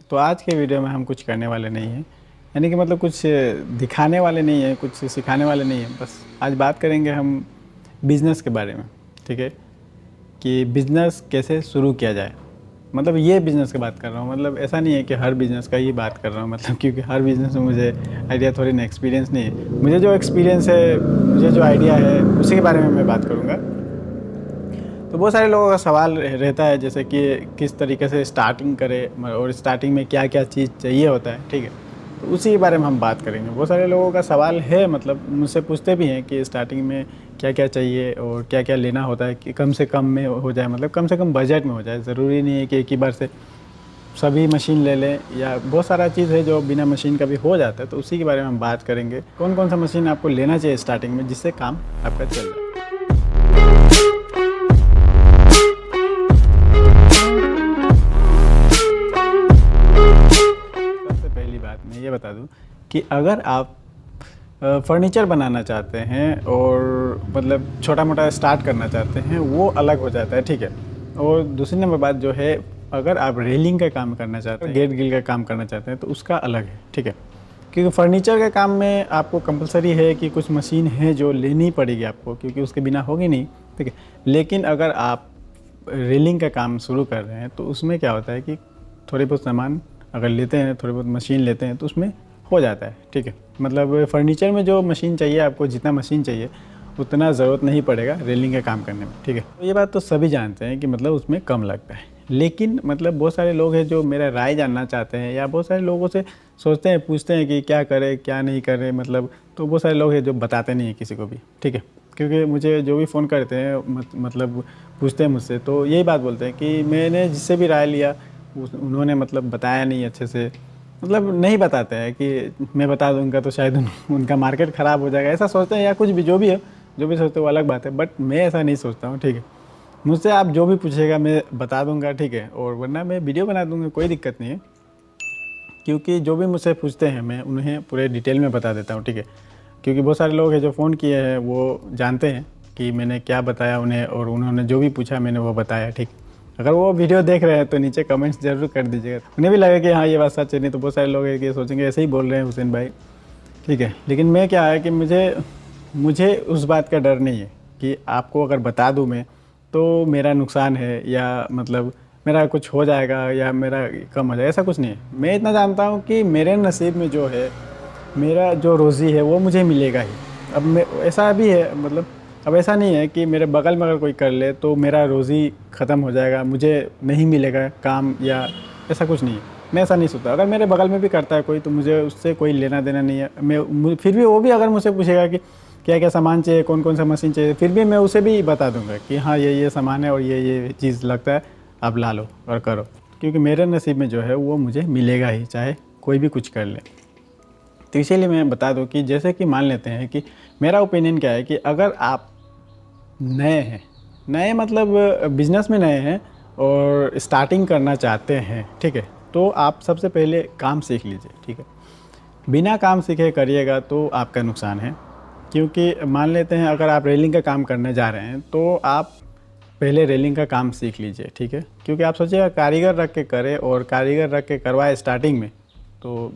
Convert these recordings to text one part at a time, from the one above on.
तो आज के वीडियो में हम कुछ करने वाले नहीं हैं, यानी कि मतलब कुछ दिखाने वाले नहीं हैं, कुछ सिखाने वाले नहीं हैं। बस आज बात करेंगे हम बिज़नेस के बारे में, ठीक है, कि बिज़नेस कैसे शुरू किया जाए। मतलब ये बिज़नेस की बात कर रहा हूँ, मतलब ऐसा नहीं है कि हर बिज़नेस का ही बात कर रहा हूँ, मतलब क्योंकि हर बिज़नेस में मुझे आइडिया थोड़ी ना एक्सपीरियंस नहीं है। मुझे जो एक्सपीरियंस है, मुझे जो आइडिया है, उसी के बारे में मैं बात करूँगा। तो बहुत सारे लोगों का सवाल रहता है, जैसे कि किस तरीके से स्टार्टिंग करें और स्टार्टिंग में क्या क्या चीज़ चाहिए होता है, ठीक है। तो उसी के बारे में हम बात करेंगे। बहुत सारे लोगों का सवाल है, मतलब मुझसे पूछते भी हैं कि स्टार्टिंग में क्या क्या चाहिए और क्या क्या लेना होता है कि कम से कम में हो जाए, मतलब कम से कम बजट में हो जाए। ज़रूरी नहीं है कि एक ही बार से सभी मशीन ले लें, या बहुत सारा चीज़ है जो बिना मशीन का भी हो जाता है। तो उसी के बारे में हम बात करेंगे, कौन कौन सा मशीन आपको लेना चाहिए स्टार्टिंग में जिससे काम आपका चल जाए। मैं ये बता दूं कि अगर आप फर्नीचर बनाना चाहते हैं और मतलब छोटा मोटा स्टार्ट करना चाहते हैं, वो अलग हो जाता है, ठीक है। और दूसरी नंबर बात जो है, अगर आप रेलिंग का काम करना चाहते हैं, गेट गिल का काम करना चाहते हैं, तो उसका अलग है, ठीक है। क्योंकि फर्नीचर के काम में आपको कंपलसरी है कि कुछ मशीन है जो लेनी पड़ेगी आपको, क्योंकि उसके बिना होगी नहीं, ठीक है। लेकिन अगर आप रेलिंग का काम शुरू कर रहे हैं तो उसमें क्या होता है कि थोड़े बहुत सामान अगर लेते हैं, थोड़ी बहुत मशीन लेते हैं, तो उसमें हो जाता है, ठीक है। मतलब फर्नीचर में जो मशीन चाहिए आपको, जितना मशीन चाहिए उतना ज़रूरत नहीं पड़ेगा रेलिंग का काम करने में, ठीक है। तो ये बात तो सभी जानते हैं कि मतलब उसमें कम लगता है। लेकिन मतलब बहुत सारे लोग हैं जो मेरा राय जानना चाहते हैं, या बहुत सारे लोगों से सोचते हैं, पूछते हैं कि क्या करें क्या नहीं करें, मतलब तो बहुत सारे लोग हैं जो बताते नहीं हैं किसी को भी, ठीक है। क्योंकि मुझे जो भी फ़ोन करते हैं, मतलब पूछते हैं मुझसे, तो यही बात बोलते हैं कि मैंने जिससे भी राय लिया उन्होंने मतलब बताया नहीं अच्छे से, मतलब नहीं बताते हैं कि मैं बता दूंगा तो शायद उनका मार्केट ख़राब हो जाएगा, ऐसा सोचते हैं, या कुछ भी जो भी है, जो भी सोचते हैं वो अलग बात है। बट मैं ऐसा नहीं सोचता हूँ, ठीक है। मुझसे आप जो भी पूछेगा मैं बता दूंगा, ठीक है, और वरना मैं वीडियो बना दूंगा, कोई दिक्कत नहीं है। क्योंकि जो भी मुझसे पूछते हैं मैं उन्हें पूरे डिटेल में बता देता हूँ, ठीक है। क्योंकि बहुत सारे लोग हैं जो फ़ोन किए हैं वो जानते हैं कि मैंने क्या बताया उन्हें, और उन्होंने जो भी पूछा मैंने वो बताया, ठीक। अगर वो वीडियो देख रहे हैं तो नीचे कमेंट्स ज़रूर कर दीजिएगा, उन्हें भी लगे कि हाँ ये बात सच है। नहीं तो बहुत सारे लोग हैं कि सोचेंगे ऐसे ही बोल रहे हैं हुसैन भाई, ठीक है। लेकिन मैं क्या है कि मुझे उस बात का डर नहीं है कि आपको अगर बता दूँ मैं तो मेरा नुकसान है, या मतलब मेरा कुछ हो जाएगा या मेरा कम हो जाएगा, ऐसा कुछ नहीं है। मैं इतना जानता हूँ कि मेरे नसीब में जो है, मेरा जो रोज़ी है वो मुझे मिलेगा ही। अब मैं ऐसा भी है, मतलब अब ऐसा नहीं है कि मेरे बगल में अगर कोई कर ले तो मेरा रोज़ी ख़त्म हो जाएगा, मुझे नहीं मिलेगा काम, या ऐसा कुछ नहीं है। मैं ऐसा नहीं सोचता। अगर मेरे बगल में भी करता है कोई तो मुझे उससे कोई लेना देना नहीं है। फिर भी वो भी अगर मुझसे पूछेगा कि क्या क्या सामान चाहिए, कौन कौन सा मशीन चाहिए, फिर भी मैं उसे भी बता दूंगा कि हाँ ये सामान है और ये चीज़ लगता है, आप ला लो और करो। क्योंकि मेरे नसीब में जो है वो मुझे मिलेगा ही, चाहे कोई भी कुछ कर ले। तो इसीलिए मैं बता दूं कि जैसे कि मान लेते हैं कि मेरा ओपिनियन क्या है कि अगर आप नए हैं, नए मतलब बिज़नेस में नए हैं और स्टार्टिंग करना चाहते हैं, ठीक है, तो आप सबसे पहले काम सीख लीजिए, ठीक है। बिना काम सीखे करिएगा तो आपका नुकसान है। क्योंकि मान लेते हैं अगर आप रेलिंग का काम करने जा रहे हैं तो आप पहले रेलिंग का काम सीख लीजिए, ठीक है। क्योंकि आप सोचिएगा कारीगर रख के करें और कारीगर रख के करवाए स्टार्टिंग में, तो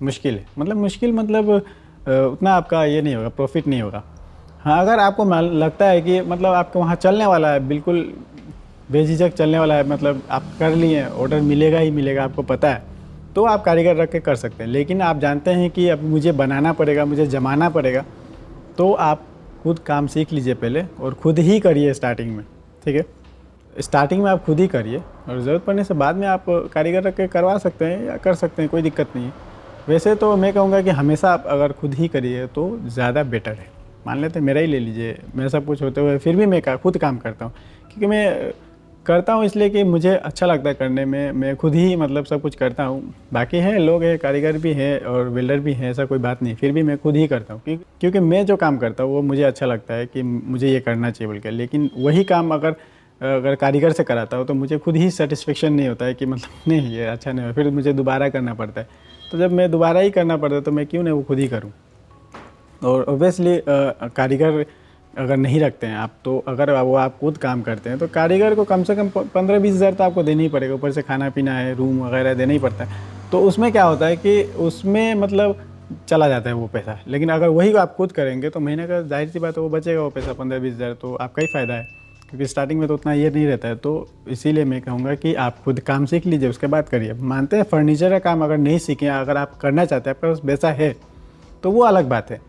मुश्किल है। मतलब मुश्किल मतलब उतना आपका ये नहीं होगा, प्रॉफिट नहीं होगा। हाँ, अगर आपको लगता है कि मतलब आपको वहाँ चलने वाला है, बिल्कुल बेझिझक चलने वाला है, मतलब आप कर लिए, ऑर्डर मिलेगा ही मिलेगा, आपको पता है, तो आप कारीगर रख के कर सकते हैं। लेकिन आप जानते हैं कि अब मुझे बनाना पड़ेगा, मुझे जमाना पड़ेगा, तो आप खुद काम सीख लीजिए पहले और ख़ुद ही करिए स्टार्टिंग में, ठीक है। स्टार्टिंग में आप खुद ही करिए और ज़रूरत पड़ने से बाद में आप कारीगर रख के करवा सकते हैं या कर सकते हैं, कोई दिक्कत नहीं है। वैसे तो मैं कहूँगा कि हमेशा आप अगर खुद ही करिए तो ज़्यादा बेटर है। मान लेते हैं मेरा ही ले लीजिए, मेरा सब कुछ होते हुए फिर भी मैं खुद काम करता हूँ, क्योंकि मैं करता हूँ इसलिए कि मुझे अच्छा लगता है करने में। मैं खुद ही मतलब सब कुछ करता हूँ। बाकी हैं लोग हैं, कारीगर भी हैं और वेल्डर भी हैं, ऐसा कोई बात नहीं, फिर भी मैं खुद ही करता हूँ क्योंकि मैं जो काम करता हूँ वो मुझे अच्छा लगता है कि मुझे ये करना चाहिए बोल के। लेकिन वही काम अगर कारीगर से कराता हूँ तो मुझे खुद ही सेटिस्फेक्शन नहीं होता है कि मतलब नहीं ये अच्छा नहीं हुआ, फिर मुझे दोबारा करना पड़ता है। तो जब मैं दोबारा ही करना पड़ता है तो मैं क्यों नहीं वो खुद ही करूँ। और ऑब्वियसली कारीगर अगर नहीं रखते हैं आप, तो अगर वो आप खुद काम करते हैं तो कारीगर को कम से कम 15-20 हज़ार तो आपको देना ही पड़ेगा, ऊपर से खाना पीना है, रूम वगैरह देना ही पड़ता है। तो उसमें क्या होता है कि उसमें मतलब चला जाता है वो पैसा। लेकिन अगर वही आप खुद करेंगे तो महीने का जाहिर सी बात है वो बचेगा वो पैसा 15-20 हज़ार, तो आपका ही फ़ायदा है, क्योंकि स्टार्टिंग में तो उतना ये नहीं रहता है। तो इसीलिए मैं कहूँगा कि आप खुद काम सीख लीजिए, उसके बाद करिए। मानते हैं फर्नीचर का काम अगर नहीं सीखें, अगर आप करना चाहते हैं, आपके पास पैसा है तो वो अलग बात है।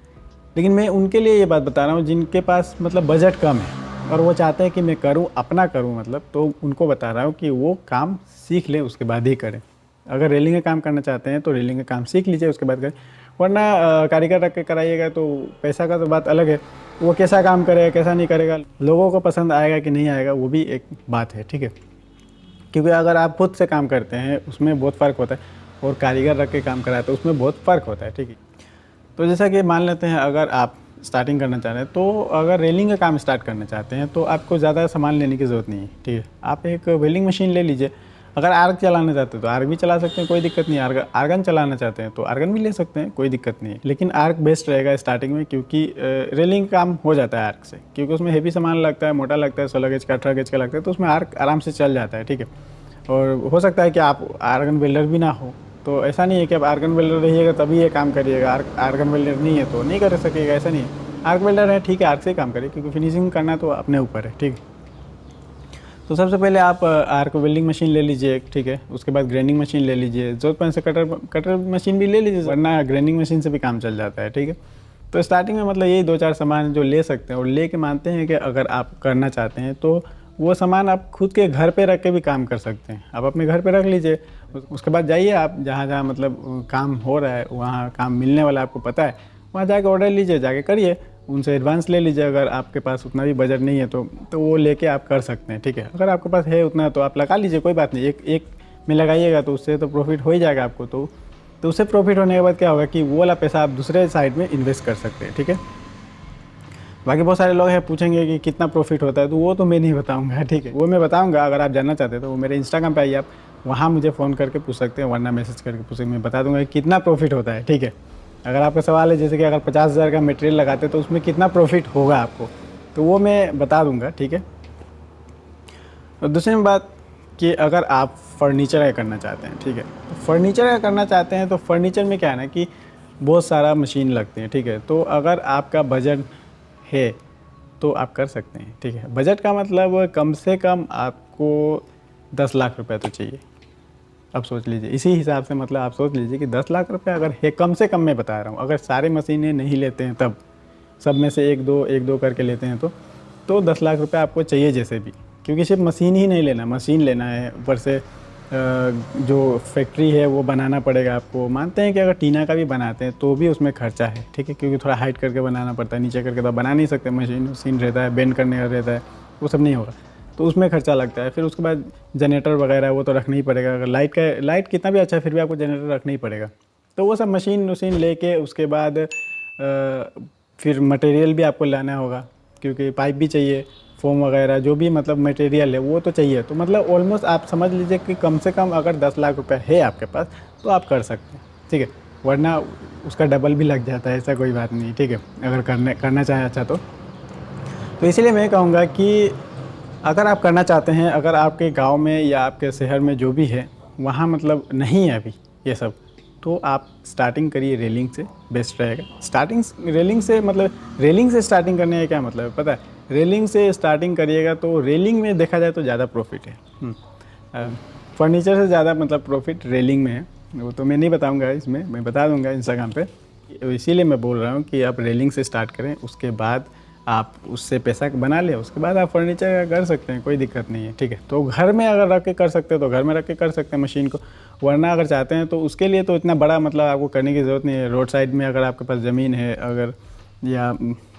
लेकिन मैं उनके लिए ये बात बता रहा हूँ जिनके पास मतलब बजट कम है और वो चाहते हैं कि मैं करूँ, अपना करूँ मतलब, तो उनको बता रहा हूँ कि वो काम सीख लें, उसके बाद ही करें। अगर रेलिंग का काम करना चाहते हैं तो रेलिंग का काम सीख लीजिए, उसके बाद करें। वरना कारीगर रख के कराइएगा तो पैसा का तो बात अलग है, वो कैसा काम करेगा कैसा नहीं करेगा, लोगों को पसंद आएगा कि नहीं आएगा, वो भी एक बात है, ठीक है। क्योंकि अगर आप खुद से काम करते हैं उसमें बहुत फ़र्क होता है, और कारीगर रख के काम कराते हैं उसमें बहुत फ़र्क होता है, ठीक है। तो जैसा कि मान लेते हैं अगर आप स्टार्टिंग करना चाह रहे हैं, तो अगर रेलिंग का काम स्टार्ट करना चाहते हैं तो आपको ज़्यादा सामान लेने की ज़रूरत नहीं है, ठीक है। आप एक वेल्डिंग मशीन ले लीजिए। अगर आर्ग चलाना चाहते हैं तो आर्ग भी चला सकते हैं, कोई दिक्कत नहीं है। आर्गन चलाना चाहते हैं तो आर्गन भी ले सकते हैं, कोई दिक्कत नहीं है। लेकिन आर्ग बेस्ट रहेगा स्टार्टिंग में, क्योंकि रेलिंग काम हो जाता है आर्ग से, क्योंकि उसमें हेवी सामान लगता है, मोटा लगता है, 16 गेज का 18 गेज का लगता है, तो उसमें आर्ग आराम से चल जाता है, ठीक है। और हो सकता है कि आप आर्गन वेल्डर भी ना हो, तो ऐसा नहीं है कि आप आर्गन वेल्डर रहिएगा तभी ये काम करिएगा, आर्गन वेल्डर नहीं है तो नहीं कर सकेगा, ऐसा नहीं है। आर्ग वेल्डर है, ठीक है, आर्ग से काम करिए, क्योंकि फिनिशिंग करना तो अपने ऊपर है, ठीक है। तो सबसे पहले आप आर्क वेल्डिंग मशीन ले लीजिए, ठीक है। उसके बाद ग्राइंडिंग मशीन ले लीजिए, जरूरत पड़ने से कटर मशीन भी ले लीजिए, वरना ग्राइंडिंग मशीन से भी काम चल जाता है, ठीक है। तो स्टार्टिंग में मतलब यही 2-4 सामान जो ले सकते हैं, और ले के मानते हैं कि अगर आप करना चाहते हैं तो वो सामान आप खुद के घर पे रख के भी काम कर सकते हैं। आप अपने घर पे रख लीजिए, उसके बाद जाइए आप जहाँ जहाँ मतलब काम हो रहा है, वहाँ काम मिलने वाला आपको पता है, वहाँ जाके ऑर्डर लीजिए, जाके करिए, उनसे एडवांस ले लीजिए। अगर आपके पास उतना भी बजट नहीं है तो वो लेके आप कर सकते हैं, ठीक है। अगर आपके पास है उतना तो आप लगा लीजिए, कोई बात नहीं। एक में लगाइएगा तो उससे तो प्रॉफिट हो ही जाएगा आपको। तो उससे प्रॉफिट होने के बाद क्या होगा कि वो वाला पैसा आप दूसरे साइड में इन्वेस्ट कर सकते हैं, ठीक है। बाकी बहुत सारे लोग हैं पूछेंगे कि कितना प्रॉफिट होता है, तो वो तो मैं नहीं बताऊंगा, ठीक है। वो मैं बताऊंगा, अगर आप जानना चाहते हैं तो वो मेरे इंस्टाग्राम पे आइए, आप वहाँ मुझे फ़ोन करके पूछ सकते हैं, वरना मैसेज करके पूछ सकते हैं, मैं बता दूंगा कि कितना प्रॉफिट होता है, ठीक है। अगर आपका सवाल है जैसे कि अगर 50,000 का मटेरियल लगाते हैं तो उसमें कितना प्रॉफिट होगा आपको, तो वो मैं बता दूंगा, ठीक है। और दूसरी बात कि अगर आप फर्नीचर का करना चाहते हैं, ठीक है, तो फर्नीचर का करना चाहते हैं तो फर्नीचर में क्या है ना कि बहुत सारा मशीन लगते हैं, ठीक है। तो अगर आपका बजट है तो आप कर सकते हैं, ठीक है। बजट का मतलब कम से कम आपको 10 लाख रुपए तो चाहिए। अब सोच लीजिए इसी हिसाब से, मतलब आप सोच लीजिए कि 10 लाख रुपए अगर है, कम से कम मैं बता रहा हूँ, अगर सारे मशीनें नहीं लेते हैं तब, सब में से एक दो करके लेते हैं तो 10 लाख रुपए आपको चाहिए जैसे भी। क्योंकि सिर्फ मशीन ही नहीं लेना, मशीन लेना है, ऊपर से जो फैक्ट्री है वो बनाना पड़ेगा आपको। मानते हैं कि अगर टीना का भी बनाते हैं तो भी उसमें खर्चा है, ठीक है, क्योंकि थोड़ा हाइट करके बनाना पड़ता है, नीचे करके तो बना नहीं सकते, मशीन रहता है, बेंड करने का रहता है, वो सब नहीं होगा, तो उसमें खर्चा लगता है। फिर उसके बाद जनरेटर वगैरह वो तो रखना ही पड़ेगा। अगर लाइट कितना भी अच्छा है फिर भी आपको जनरेटर रखना ही पड़ेगा। तो वो सब मशीन लेके उसके बाद फिर मटेरियल भी आपको लाना होगा, क्योंकि पाइप भी चाहिए, फोम वगैरह जो भी मतलब मटेरियल है वो तो चाहिए। तो मतलब ऑलमोस्ट आप समझ लीजिए कि कम से कम अगर 10 लाख रुपए है आपके पास तो आप कर सकते हैं, ठीक है। वरना उसका डबल भी लग जाता है, ऐसा कोई बात नहीं, ठीक है, अगर करना चाहें अच्छा तो इसीलिए मैं कहूँगा कि अगर आप करना चाहते हैं, अगर आपके गांव में या आपके शहर में जो भी है वहाँ मतलब नहीं है अभी ये सब, तो आप स्टार्टिंग करिए रेलिंग से, बेस्ट रहेगा। रेलिंग से मतलब रेलिंग से स्टार्टिंग करने का क्या मतलब है पता है, रेलिंग से स्टार्टिंग करिएगा तो रेलिंग में देखा जाए तो ज़्यादा प्रॉफिट है। फर्नीचर से ज़्यादा मतलब प्रॉफिट रेलिंग में है, वो तो मैं नहीं बताऊँगा इसमें, मैं बता दूँगा इंस्टाग्राम पे। इसीलिए मैं बोल रहा हूँ कि आप रेलिंग से स्टार्ट करें, उसके बाद आप उससे पैसा बना लें, उसके बाद आप फर्नीचर कर सकते हैं, कोई दिक्कत नहीं है, ठीक है। तो घर में अगर रख के कर सकते हैं तो घर में रख के कर सकते हैं मशीन को, वरना अगर चाहते हैं तो उसके लिए तो इतना बड़ा मतलब आपको करने की ज़रूरत नहीं है। रोड साइड में अगर आपके पास ज़मीन है, अगर या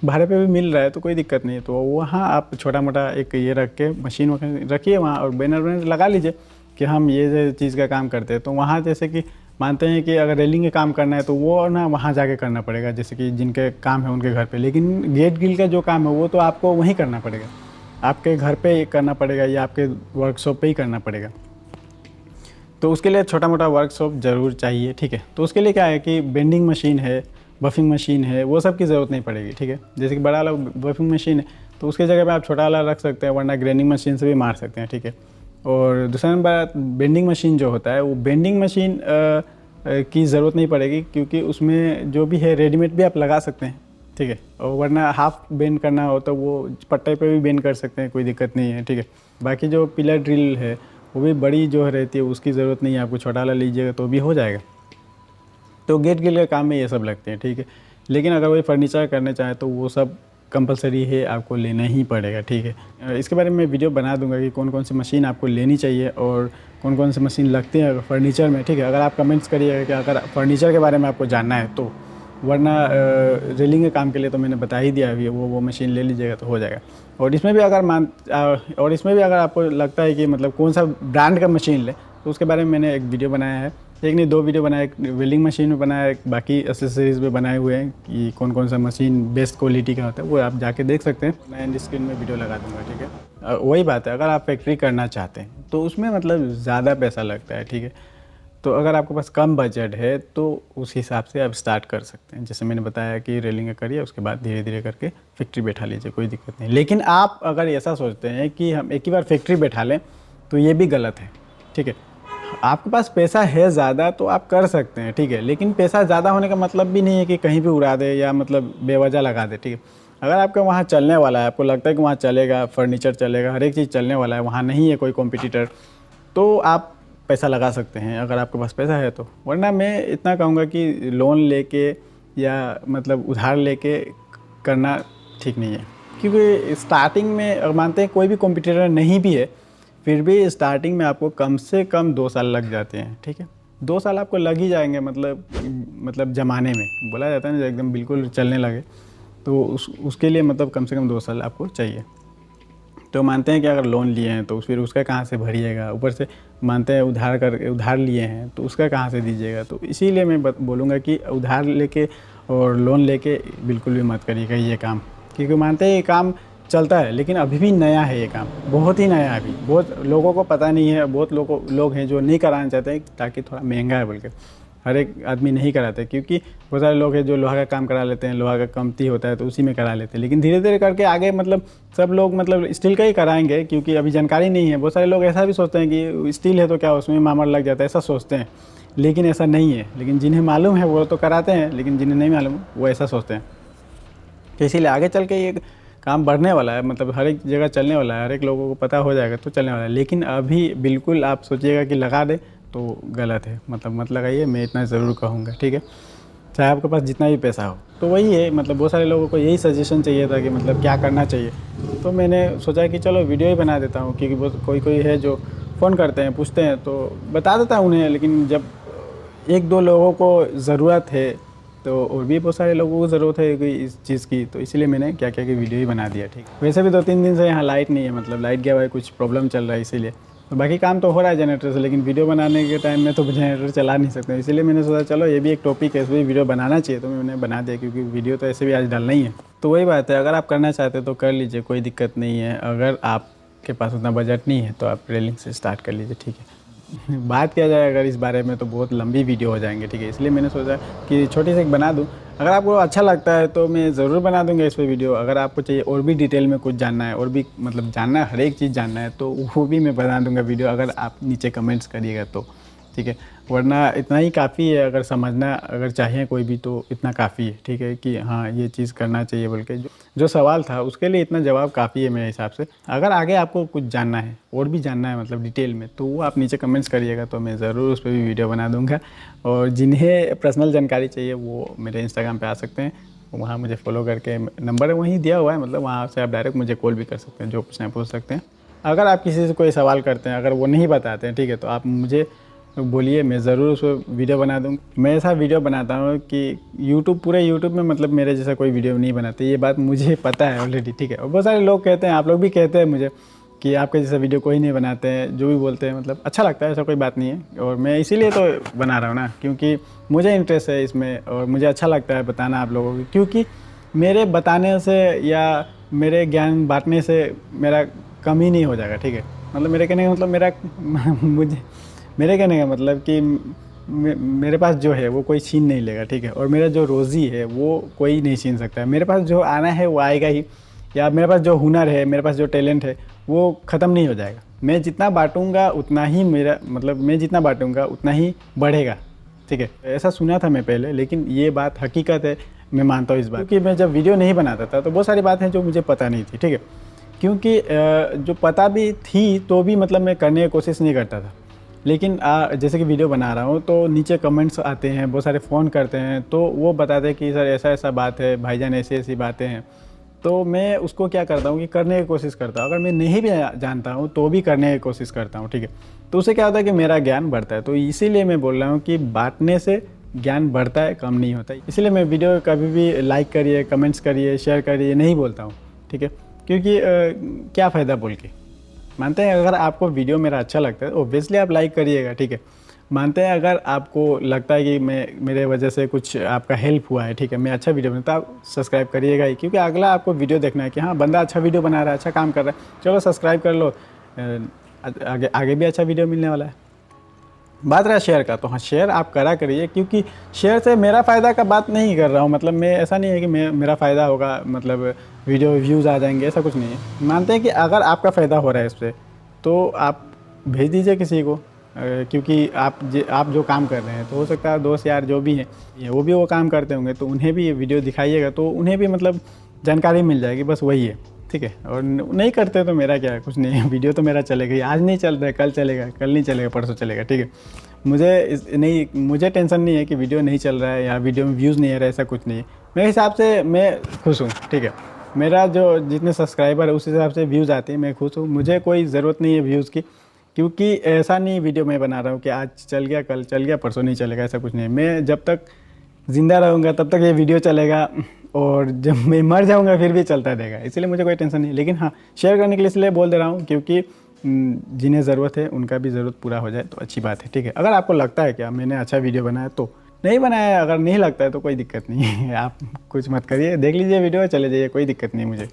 भाड़े पे भी मिल रहा है तो कोई दिक्कत नहीं है, तो वहाँ आप छोटा मोटा एक ये रख के मशीन रखिए वहाँ, और बैनर लगा लीजिए कि हम ये चीज़ का काम करते हैं। तो वहाँ जैसे कि मानते हैं कि अगर रेलिंग का काम करना है तो वो ना वहाँ जाके करना पड़ेगा, जैसे कि जिनके काम है उनके घर पे। लेकिन गेट ग्रिल का जो काम है वो तो आपको वहीं करना पड़ेगा, आपके घर पे करना पड़ेगा या आपके वर्कशॉप पे ही करना पड़ेगा। तो उसके लिए छोटा मोटा वर्कशॉप ज़रूर चाहिए, ठीक है। तो उसके लिए क्या है कि बेंडिंग मशीन है, बफिंग मशीन है, वो सब की ज़रूरत नहीं पड़ेगी, ठीक है। जैसे कि बड़ा वाला बफिंग मशीन है तो उसके जगह पे आप छोटा वाला रख सकते हैं, वरना ग्राइंडिंग मशीन से भी मार सकते हैं, ठीक है। और दूसरा नंबर बात, बेंडिंग मशीन जो होता है वो बेंडिंग मशीन की ज़रूरत नहीं पड़ेगी, क्योंकि उसमें जो भी है रेडीमेड भी आप लगा सकते हैं, ठीक है। और वरना हाफ बेंड करना हो तो वो पट्टे पे भी बेंड कर सकते हैं, कोई दिक्कत नहीं है, ठीक है। बाकी जो पिलर ड्रिल है वो भी बड़ी जो रहती है उसकी ज़रूरत नहीं है, आपको छोटा वाला लीजिएगा तो भी हो जाएगा। तो गेट ड्रिल के काम में ये सब लगते हैं, ठीक है। लेकिन अगर वही फर्नीचर करना चाहे तो वो सब कंपलसरी है, आपको लेना ही पड़ेगा, ठीक है। इसके बारे में वीडियो बना दूंगा कि कौन कौन सी मशीन आपको लेनी चाहिए और कौन कौन सी मशीन लगती है फर्नीचर में, ठीक है। अगर आप कमेंट्स करिएगा कि अगर फर्नीचर के बारे में आपको जानना है तो, वरना रेलिंग के काम के लिए तो मैंने बता ही दिया अभी, वो मशीन ले लीजिएगा तो हो जाएगा। और इसमें भी अगर आपको लगता है कि मतलब कौन सा ब्रांड का मशीन ले तो उसके बारे में मैंने एक वीडियो बनाया है, एक नहीं 2 वीडियो बनाया, एक वेल्डिंग मशीन में बनाया, एक बाकी एसेसरीज़ में बनाए हुए हैं कि कौन कौन सा मशीन बेस्ट क्वालिटी का होता है, वो आप जाके देख सकते हैं। मैं एंड स्क्रीन में वीडियो लगा दूंगा, ठीक है। वही बात है, अगर आप फैक्ट्री करना चाहते हैं तो उसमें मतलब ज़्यादा पैसा लगता है, ठीक है। तो अगर आपके पास कम बजट है तो उस हिसाब से आप स्टार्ट कर सकते हैं। जैसे मैंने बताया कि रेलिंग करिए, उसके बाद धीरे धीरे करके फैक्ट्री बैठा लीजिए, कोई दिक्कत नहीं। लेकिन आप अगर ऐसा सोचते हैं कि हम एक ही बार फैक्ट्री बैठा लें तो ये भी गलत है, ठीक है। आपके पास पैसा है ज़्यादा तो आप कर सकते हैं, ठीक है। लेकिन पैसा ज़्यादा होने का मतलब भी नहीं है कि कहीं भी उड़ा दे या मतलब बेवजह लगा दे, ठीक है। अगर आपके वहाँ चलने वाला है, आपको लगता है कि वहाँ चलेगा, फर्नीचर चलेगा, हर एक चीज़ चलने वाला है, वहाँ नहीं है कोई कॉम्पिटिटर, तो आप पैसा लगा सकते हैं अगर आपके पास पैसा है तो। वरना मैं इतना कहूँगा कि लोन लेके या मतलब उधार लेके करना ठीक नहीं है, क्योंकि स्टार्टिंग में मानते हैं कोई भी कॉम्पिटिटर नहीं भी है, फिर भी स्टार्टिंग में आपको कम से कम 2 साल लग जाते हैं, ठीक है। 2 साल आपको लग ही जाएंगे, मतलब ज़माने में बोला जाता है ना, एकदम बिल्कुल चलने लगे तो उसके लिए मतलब कम से कम 2 साल आपको चाहिए। तो मानते हैं कि अगर लोन लिए हैं तो फिर उसका कहाँ से भरिएगा, ऊपर से मानते हैं उधार लिए हैं तो उसका कहाँ से दीजिएगा। तो इसीलिए मैं बोलूँगा कि उधार लेके और लोन लेके बिल्कुल भी मत करिएगा ये काम, क्योंकि मानते हैं ये काम चलता है लेकिन अभी भी नया है, ये काम बहुत ही नया है, अभी बहुत लोगों को पता नहीं है, बहुत लोग हैं जो नहीं कराना चाहते हैं ताकि थोड़ा महंगा है बोल के, हर एक आदमी नहीं कराते, क्योंकि बहुत सारे लोग हैं जो लोहा का काम करा लेते हैं, लोहा का कमती होता है तो उसी में करा लेते हैं। लेकिन धीरे धीरे करके आगे मतलब सब लोग मतलब स्टील का ही कराएंगे, क्योंकि अभी जानकारी नहीं है। बहुत सारे लोग ऐसा भी सोचते हैं कि स्टील है तो क्या उसमें मामर लग जाता है, ऐसा सोचते हैं, लेकिन ऐसा नहीं है। लेकिन जिन्हें मालूम है वो तो कराते हैं, लेकिन जिन्हें नहीं मालूम वो ऐसा सोचते हैं। तो इसीलिए आगे चल के ये काम बढ़ने वाला है, मतलब हर एक जगह चलने वाला है, हर एक लोगों को पता हो जाएगा तो चलने वाला है। लेकिन अभी बिल्कुल आप सोचिएगा कि लगा दे तो गलत है, मतलब मत लगाइए, मैं इतना ज़रूर कहूँगा, ठीक है। चाहे आपके पास जितना भी पैसा हो। तो वही है, मतलब बहुत सारे लोगों को यही सजेशन चाहिए था कि मतलब क्या करना चाहिए, तो मैंने सोचा कि चलो वीडियो ही बना देता हूँ, क्योंकि बहुत कोई है जो फ़ोन करते हैं, पूछते हैं तो बता देता हूँ उन्हें। लेकिन जब 1-2 लोगों को ज़रूरत है तो और भी बहुत सारे लोगों को ज़रूरत है कोई इस चीज़ की, तो इसीलिए मैंने क्या कि वीडियो ही बना दिया, ठीक। वैसे भी 2-3 दिन से यहाँ लाइट नहीं है, मतलब लाइट गया हुआ है, कुछ प्रॉब्लम चल रहा है इसीलिए। तो बाकी काम तो हो रहा है जनरेटर से, लेकिन वीडियो बनाने के टाइम में तो जनरेटर चला नहीं सकते, इसीलिए मैंने सोचा चलो ये भी एक टॉपिक है, इस पर वीडियो बनाना चाहिए, तो मैंने बना दिया, क्योंकि वीडियो तो ऐसे भी आज डालना ही है। तो वही बात है, अगर आप करना चाहते हो तो कर लीजिए, कोई दिक्कत नहीं है। अगर आपके पास उतना बजट नहीं है तो आप रेलिंग से स्टार्ट कर लीजिए, ठीक है। बात किया जाए अगर इस बारे में तो बहुत लंबी वीडियो हो जाएंगे, ठीक है। इसलिए मैंने सोचा कि छोटी सी एक बना दूं, अगर आपको अच्छा लगता है तो मैं ज़रूर बना दूंगा इस पर वीडियो। अगर आपको चाहिए और भी डिटेल में कुछ जानना है, और भी मतलब जानना है, हर एक चीज़ जानना है, तो वो भी मैं बना दूंगा वीडियो, अगर आप नीचे कमेंट्स करिएगा तो, ठीक है। वरना इतना ही काफ़ी है, अगर समझना अगर चाहिए कोई भी तो इतना काफ़ी है, ठीक है, कि हाँ ये चीज़ करना चाहिए बोल के जो सवाल था उसके लिए इतना जवाब काफ़ी है मेरे हिसाब से। अगर आगे आपको कुछ जानना है और भी जानना है मतलब डिटेल में, तो वो आप नीचे कमेंट्स करिएगा, तो मैं ज़रूर उस पर भी वीडियो बना दूँगा। और जिन्हें पर्सनल जानकारी चाहिए वो मेरे इंस्टाग्राम पर आ सकते हैं, वहाँ मुझे फॉलो करके, नंबर वहीं दिया हुआ है, मतलब वहाँ से आप डायरेक्ट मुझे कॉल भी कर सकते हैं, जो पूछना है पूछ सकते हैं। अगर आप किसी से कोई सवाल करते हैं, अगर वो नहीं बताते हैं, ठीक है, तो आप मुझे बोलिए, मैं ज़रूर उस पर वीडियो बना दूँगा। मैं ऐसा वीडियो बनाता हूँ कि पूरे यूट्यूब में मतलब मेरे जैसा कोई वीडियो नहीं बनाते, ये बात मुझे पता है ऑलरेडी, ठीक है। और बहुत सारे लोग कहते हैं, आप लोग भी कहते हैं मुझे कि आपके जैसा वीडियो कोई नहीं बनाते हैं, जो भी बोलते हैं मतलब अच्छा लगता है, ऐसा कोई बात नहीं है। और मैं इसीलिए तो बना रहा हूँ ना, क्योंकि मुझे इंटरेस्ट है इसमें और मुझे अच्छा लगता है बताना आप लोगों को, क्योंकि मेरे बताने से या मेरे ज्ञान बांटने से मेरा कम ही नहीं हो जाएगा, ठीक है। मतलब मेरे कहने का मतलब मेरे कहने का मतलब कि मेरे पास जो है वो कोई छीन नहीं लेगा, ठीक है। और मेरा जो रोज़ी है वो कोई नहीं छीन सकता है। मेरे पास जो आना है वो आएगा ही, या मेरे पास जो हुनर है, मेरे पास जो टैलेंट है वो ख़त्म नहीं हो जाएगा। मैं जितना बांटूंगा उतना ही मेरा मतलब मैं जितना बांटूंगा उतना ही बढ़ेगा, ठीक है। ऐसा सुना था मैं पहले, लेकिन ये बात हकीकत है, मैं मानता हूँ इस बात। क्योंकि मैं जब वीडियो नहीं बनाता था तो बहुत सारी बातें हैं जो मुझे पता नहीं थी, ठीक है। क्योंकि जो पता भी थी तो भी मतलब मैं करने की कोशिश नहीं करता था। लेकिन जैसे कि वीडियो बना रहा हूँ तो नीचे कमेंट्स आते हैं, बहुत सारे फ़ोन करते हैं, तो वो बताते हैं कि सर ऐसा ऐसा बात है, भाईजान ऐसी ऐसी बातें हैं। तो मैं उसको क्या करता हूँ कि करने की कोशिश करता हूँ। अगर मैं नहीं भी जानता हूँ तो भी करने की कोशिश करता हूँ, ठीक है। तो उससे क्या होता है कि मेरा ज्ञान बढ़ता है। तो इसीलिए मैं बोल रहा हूँ कि बांटने से ज्ञान बढ़ता है, कम नहीं होता है। इसीलिए मैं वीडियो कभी भी लाइक करिए, कमेंट्स करिए, शेयर करिए नहीं बोलता हूँ, ठीक है। क्योंकि क्या फ़ायदा बोल के। मानते हैं अगर आपको वीडियो मेरा अच्छा लगता है ओब्वियसली आप लाइक करिएगा, ठीक है। मानते हैं अगर आपको लगता है कि मेरे वजह से कुछ आपका हेल्प हुआ है, ठीक है, मैं अच्छा वीडियो बनाता, आप सब्सक्राइब करिएगा ही। क्योंकि अगला आपको वीडियो देखना है कि हाँ बंदा अच्छा वीडियो बना रहा है, अच्छा काम कर रहा है, चलो सब्सक्राइब कर लो, आगे आगे भी अच्छा वीडियो मिलने वाला है। बात रहा शेयर का, तो हाँ शेयर आप करा करिए। क्योंकि शेयर से मेरा फ़ायदा का बात नहीं कर रहा हूँ, मतलब मैं ऐसा नहीं है कि मेरा फ़ायदा होगा, मतलब वीडियो व्यूज़ आ जाएंगे, ऐसा कुछ नहीं है। मानते हैं कि अगर आपका फ़ायदा हो रहा है इससे तो आप भेज दीजिए किसी को, क्योंकि आप जो काम कर रहे हैं तो हो सकता है दोस्त यार जो भी हैं वो भी वो काम करते होंगे, तो उन्हें भी ये वीडियो दिखाइएगा तो उन्हें भी मतलब जानकारी मिल जाएगी, बस वही है, ठीक है। और नहीं करते तो मेरा क्या है, कुछ नहीं है, वीडियो तो मेरा चलेगा ही। आज नहीं चल रहा है कल चलेगा, कल नहीं चलेगा परसों चलेगा, ठीक है। मुझे टेंशन नहीं है कि वीडियो नहीं चल रहा है या वीडियो में व्यूज़ नहीं आ रहा है, ऐसा कुछ नहीं है। मेरे हिसाब से मैं खुश हूँ, ठीक है। मेरा जो जितने सब्सक्राइबर है उस हिसाब से व्यूज़ आते हैं, मैं खुश हूँ। मुझे कोई ज़रूरत नहीं है व्यूज़ की, क्योंकि ऐसा नहीं वीडियो मैं बना रहा हूँ कि आज चल गया कल चल गया परसों नहीं चलेगा, ऐसा कुछ नहीं है। मैं जब तक ज़िंदा रहूँगा तब तक ये वीडियो चलेगा, और जब मैं मर जाऊँगा फिर भी चलता रहेगा, इसलिए मुझे कोई टेंशन नहीं। लेकिन हाँ शेयर करने के लिए इसलिए बोल दे रहा हूँ क्योंकि जिन्हें ज़रूरत है उनका भी ज़रूरत पूरा हो जाए तो अच्छी बात है, ठीक है। अगर आपको लगता है कि मैंने अच्छा वीडियो बनाया तो नहीं बनाया है, अगर नहीं लगता है तो कोई दिक्कत नहीं है, आप कुछ मत करिए, देख लीजिए वीडियो चले जाइए, कोई दिक्कत नहीं मुझे।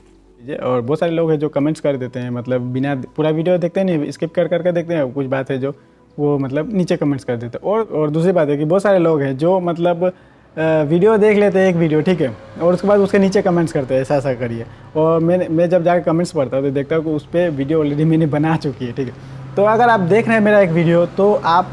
और बहुत सारे लोग हैं जो कमेंट्स कर देते हैं, मतलब बिना पूरा वीडियो देखते नहीं, स्किप कर करके देखते हैं। कुछ बात है जो वो मतलब नीचे कमेंट्स कर देते हैं। और दूसरी बात है कि बहुत सारे लोग हैं जो मतलब वीडियो देख लेते हैं एक वीडियो, ठीक है, और उसके बाद उसके नीचे कमेंट्स करते हैं ऐसा ऐसा करिए। और मैं जब जाकर कमेंट्स पढ़ता हूँ तो देखता हूँ कि उस पर वीडियो ऑलरेडी मैंने बना चुकी है, ठीक है। तो अगर आप देख रहे हैं मेरा एक वीडियो तो आप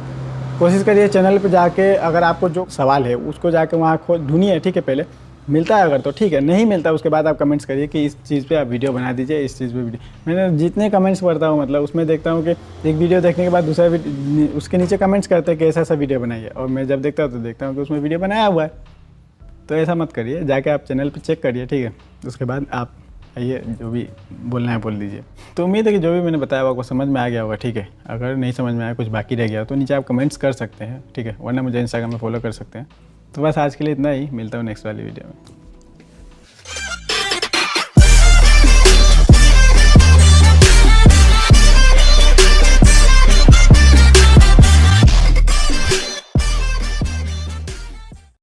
कोशिश करिए चैनल पर जाके, अगर आपको जो सवाल है उसको जाके वहाँ ढूंढिए, ठीक है। पहले मिलता है अगर तो ठीक है, नहीं मिलता उसके बाद आप कमेंट्स करिए कि इस चीज़ पे आप वीडियो बना दीजिए, इस चीज़ पे वीडियो। मैंने जितने कमेंट्स पढ़ता हूँ मतलब उसमें देखता हूँ कि एक वीडियो देखने के बाद दूसरा उसके नीचे कमेंट्स करते हैं कि ऐसा ऐसा वीडियो बनाइए, और मैं जब देखता हूँ तो देखता हूँ कि उसमें वीडियो बनाया हुआ है। तो ऐसा मत करिए, जाके आप चैनल पर चेक करिए, ठीक है। उसके बाद आप आइए जो भी बोलना है बोल दीजिए। तो उम्मीद है कि जो भी मैंने बताया आपको समझ में आ गया होगा, ठीक है। अगर नहीं समझ में आया, कुछ बाकी रह गया तो नीचे आप कमेंट्स कर सकते हैं, ठीक है, वरना मुझे इंस्टाग्राम में फॉलो कर सकते हैं। तो बस आज के लिए इतना ही, मिलता हूँ नेक्स्ट वाली वीडियो में।